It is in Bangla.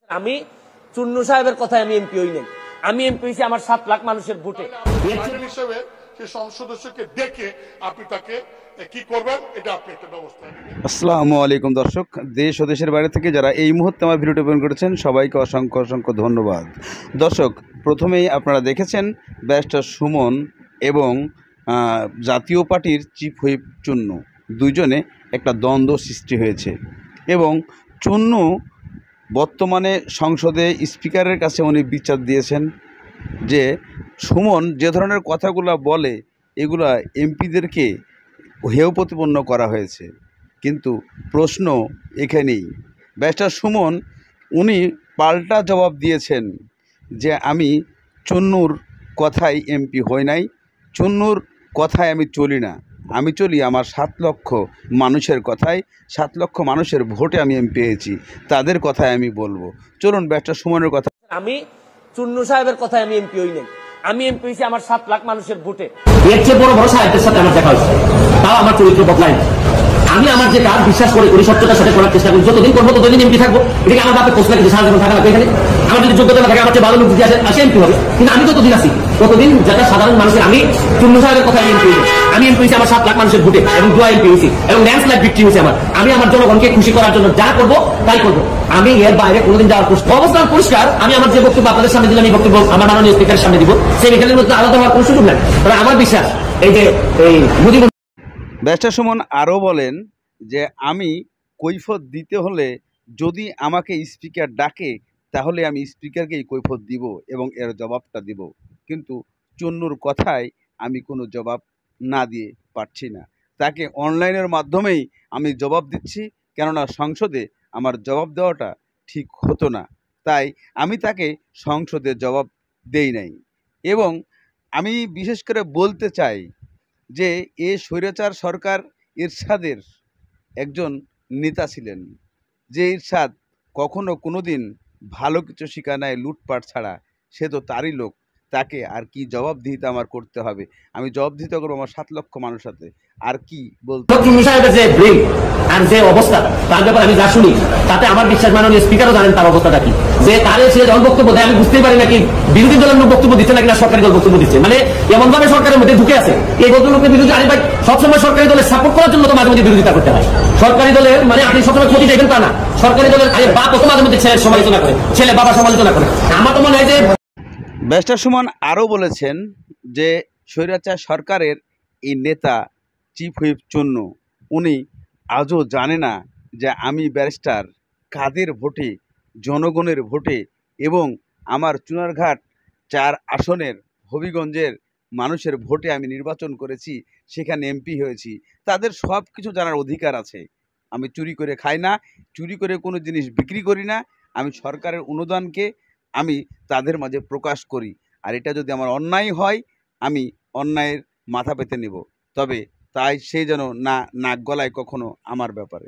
আমি চুন্নু সাহেবের কথায় আমি এমপি হই নাই। আমি এমপি হইছি আমার 7 লাখ মানুষের ভোটে। হিসেবে সেই সদস্যকে দেখে আপনি তাকে কি করবেন, এটা আপনি একটা ব্যবস্থা নেবেন। আসসালামু আলাইকুম দর্শক, দেশ ও দেশের বাইরে থেকে যারা এই মুহূর্তে আমার ভিডিওটি ওপেন করেছেন সবাইকে অসংখ্য অসংখ্য ধন্যবাদ। দর্শক, প্রথমেই আপনারা দেখেছেন ব্যারিস্টার সুমন এবং জাতীয় পার্টির চিফ হুইপ চুন্নু দুইজনে একটা দ্বন্দ্ব সৃষ্টি হয়েছে এবং চুন্নু বর্তমানে সংসদে স্পিকারের কাছে উনি বিচার দিয়েছেন যে সুমন যে ধরনের কথাগুলো বলে এগুলা এমপিদেরকে হেয় প্রতিপন্ন করা হয়েছে। কিন্তু প্রশ্ন এখানেই, ব্যারিস্টার সুমন উনি পাল্টা জবাব দিয়েছেন যে আমি চুন্নুর কথায় এমপি হই নাই, চুন্নুর কথায় আমি চলি না, আমি চলি আমার 7 লক্ষ মানুষের কথায়, 7 লক্ষ মানুষের ভোটে আমি এমপি হয়েছি, তাদের কথায় আমি বলবো। চলুন ব্যারিস্টার সুমনের কথা। আমি চুন্নু সাহেবের কথায় আমি এমপি হই নাই। আমি এমপি হইছি আমার 7 লাখ মানুষের ভোটে। এর চেয়ে বড় বড় সাহেবদের সাথে আমার দেখা হয়েছে, তাও আমার চরিত্র বদলায়। আমি আমার যে কাজ বিশ্বাস করে করি, সত্যতার সাথে করার চেষ্টা করি, যতদিন করবো ততদিন এমপি থাকবো। এটাকে আমার বাপে প্রশ্ন লাগে সারা জীবন থাকা লাগবে এখানে। আমার যদি যোগ্যতা না থাকে, আমার চেয়ে ভালো লোক যদি আসে এমপি হবে। কিন্তু আমি যতদিন আছি ততদিন যারা সাধারণ মানুষের, আমি চুন্নু সাহেবের কথায় এমপি হই। আমি এমপি হয়েছি আমার 7 লাখ মানুষের ভোটে এবং 2 এমপি হয়েছি এবং ল্যান্ডস্লাইড ভিক্টরি হয়েছে আমার। আমি আমার জনগণকে খুশি করার জন্য যা করবো তাই করবো। আমি এর বাইরে কোনোদিন যাওয়ার অবস্থান পরিষ্কার। আমি আমার যে বক্তব্য আপনাদের সামনে দিলাম, এই বক্তব্য আমার মাননীয় স্পিকারের সামনে দিব, সেই এখানের মধ্যে আলাদা হওয়ার কোনো সুযোগ নাই। তবে আমার বিশ্বাস এই যে এই ব্যারিস্টার সুমন আরও বলেন যে আমি কৈফত দিতে হলে যদি আমাকে স্পিকার ডাকে তাহলে আমি স্পিকারকেই কৈফত দিব এবং এর জবাবটা দিব, কিন্তু চুন্নুর কথায় আমি কোনো জবাব না দিয়ে পারছি না। তাকে অনলাইনের মাধ্যমেই আমি জবাব দিচ্ছি, কেননা সংসদে আমার জবাব দেওয়াটা ঠিক হতো না, তাই আমি তাকে সংসদে জবাব দেই নাই। এবং আমি বিশেষ করে বলতে চাই যে এ স্বৈরাচার সরকার এরশাদের একজন নেতা ছিলেন, যে এরশাদ কখনো কোনো দিন ভালো কিছু শিখা নাই লুটপাট ছাড়া, সে তো তারই লোক, তাকে আর কি জবাবদিহিতা আমার করতে হবে? আমি জবাবদিহিতা করবো আমার 7 লক্ষ মানুষ সাথে, আর কি বলতে। যে ব্রেক আর যে অবস্থা, তার ব্যাপারে আমি যা শুনি তাতে আমার বিশ্বাস মাননীয় স্পিকারও জানেন তার অবস্থাটা কি। যে তারে সে যখন বক্তব্য দেয় আমি বুঝতেই পারি নাকি বিরোধী দলের লোক বক্তব্য দিচ্ছে নাকি না সরকারি দল বক্তব্য দিচ্ছে। মানে এমন ভাবে সরকারের মধ্যে ঢুকে আছে এই ভদ্রলোকের বিরোধী। আরে ভাই, সবসময় সরকারি দলের সাপোর্ট করার জন্য তো মাঝে মধ্যে বিরোধিতা করতে হয়। সরকারি দলের মানে আপনি সবসময় ক্ষতি দেখবেন তা না। সরকারি দলের বাপ তো মাঝে মধ্যে ছেলের সমালোচনা করে, ছেলে বাবা সমালোচনা করে। আমার তো মনে হয় যে ব্যারিস্টার সুমন আরও বলেছেন যে স্বৈরাচার সরকারের এই নেতা চিফ হুইপ চুন্নু উনি আজও জানে না যে আমি ব্যারিস্টার কাদের ভোটে, জনগণের ভোটে এবং আমার চুনারঘাট 4 আসনের হবিগঞ্জের মানুষের ভোটে আমি নির্বাচন করেছি, সেখানে এমপি হয়েছি। তাদের সব কিছু জানার অধিকার আছে। আমি চুরি করে খাই না, চুরি করে কোনো জিনিস বিক্রি করি না, আমি সরকারের অনুদানকে আমি তাদের মাঝে প্রকাশ করি। আর এটা যদি আমার অন্যায় হয় আমি অন্যায়ের মাথা পেতে নেব, তবে তাই সে যেন না নাক গলায় কখনো আমার ব্যাপারে।